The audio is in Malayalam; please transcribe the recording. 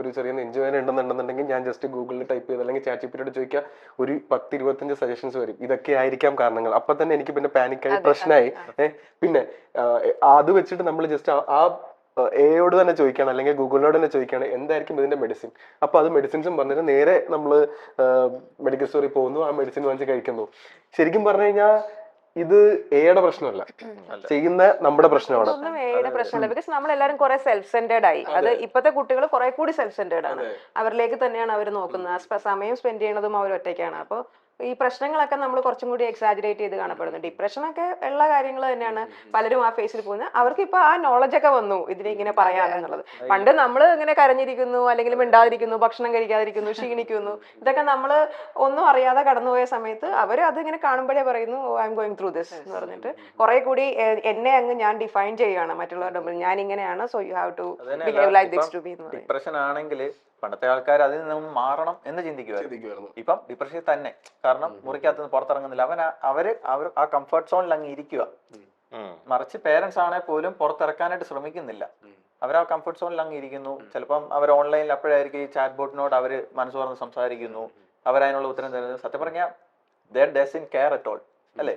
ഒരു ചെറിയ നെഞ്ചുവേദന ഉണ്ടെന്നുണ്ടെന്നുണ്ടെങ്കിൽ ഞാൻ ജസ്റ്റ് ഗൂഗിളിൽ ടൈപ്പ് ചെയ്ത് അല്ലെങ്കിൽ ചാറ്റ് ചോദിക്കുക, ഒരു 10-25 സജഷൻസ് വരും. ഇതൊക്കെ ആയിരിക്കാം കാരണങ്ങൾ. അപ്പൊ തന്നെ എനിക്ക് പിന്നെ പാനിക്കായി പ്രശ്നമായി. പിന്നെ അത് വെച്ചിട്ട് നമ്മൾ ജസ്റ്റ് ആ എയോട് തന്നെ ചോദിക്കുകയാണ് അല്ലെങ്കിൽ ഗൂഗിളിനോട് തന്നെ ചോദിക്കുകയാണ് എന്തായിരിക്കും ഇതിന്റെ മെഡിസിൻ. അപ്പൊ അത് മെഡിസിൻസും പറഞ്ഞിട്ട് നേരെ നമ്മൾ മെഡിക്കൽ സ്റ്റോറിൽ പോകുന്നു, ആ മെഡിസിൻ വാങ്ങിച്ച് കഴിക്കുന്നു. ശരിക്കും പറഞ്ഞു കഴിഞ്ഞാൽ ഇത് എയുടെ പ്രശ്നമല്ല, ചെയ്യുന്ന നമ്മുടെ പ്രശ്നമാണ്. എയുടെ പ്രശ്നമല്ല. ബിക്കോസ് നമ്മളെല്ലാരും കുറെ സെൽഫ് സെന്റേർഡ് ആയി. അത് ഇപ്പോഴത്തെ കുട്ടികൾ കുറെ കൂടി സെൽഫ് സെന്റേർഡ് ആണ്. അവരിലേക്ക് തന്നെയാണ് അവർ നോക്കുന്നത്. സമയം സ്പെൻഡ് ചെയ്യണതും അവർ ഒറ്റയ്ക്കാണ്. അപ്പോൾ ഈ പ്രശ്നങ്ങളൊക്കെ നമ്മൾ കുറച്ചും കൂടി എക്സാജറേറ്റ് ചെയ്ത് കാണപ്പെടുന്നു. ഡിപ്രഷനൊക്കെ ഉള്ള കാര്യങ്ങൾ തന്നെയാണ് പലരും ആ ഫേസിൽ പോകുന്നത്. അവർക്ക് ഇപ്പൊ ആ നോളജ് ഒക്കെ വന്നു ഇതിനെ ഇങ്ങനെ പറയാമെന്നുള്ളത്. പണ്ട് നമ്മൾ ഇങ്ങനെ കരഞ്ഞിരിക്കുന്നു, അല്ലെങ്കിൽ മിണ്ടാതിരിക്കുന്നു, ഭക്ഷണം കഴിക്കാതിരിക്കുന്നു, ക്ഷീണിക്കുന്നു, ഇതൊക്കെ നമ്മൾ ഒന്നും അറിയാതെ കടന്നുപോയ സമയത്ത് അവർ അത് ഇങ്ങനെ കാണുമ്പോഴേ പറയുന്നു I am going through this എന്ന് പറഞ്ഞിട്ട് കുറെ കൂടി എന്നെ അങ്ങ് ഞാൻ ഡിഫൈൻ ചെയ്യുകയാണ് മറ്റുള്ളവരുടെ മുമ്പിൽ. ഞാൻ ഇങ്ങനെയാണ്, so you have to behave like this to be. Depression ആണെങ്കിൽ പണ്ടത്തെ ആൾക്കാർ അതിൽ നിന്ന് മാറണം എന്ന് ചിന്തിക്കുമായിരുന്നു. ഇപ്പം ഡിപ്രഷൻ തന്നെ, കാരണം മുറിക്കകത്ത് നിന്ന് പുറത്തിറങ്ങുന്നില്ല. അവർ ആ കംഫർട്ട് സോണിൽ അങ്ങ് ഇരിക്കുക. മറിച്ച് പേരൻസ് ആണെങ്കിൽ പോലും പുറത്തിറക്കാനായിട്ട് ശ്രമിക്കുന്നില്ല. അവർ ആ കംഫർട്ട് സോണിൽ അങ്ങ് ഇരിക്കുന്നു. ചിലപ്പം അവർ ഓൺലൈനിൽ അപ്പോഴായിരിക്കും ഈ ചാറ്റ് ബോട്ടിനോട് അവർ മനസ്സ് പറഞ്ഞ് സംസാരിക്കുന്നു, അവരതിനുള്ള ഉത്തരം തരുന്നത്. സത്യം പറഞ്ഞാൽ they doesn't care at all, അല്ലേ?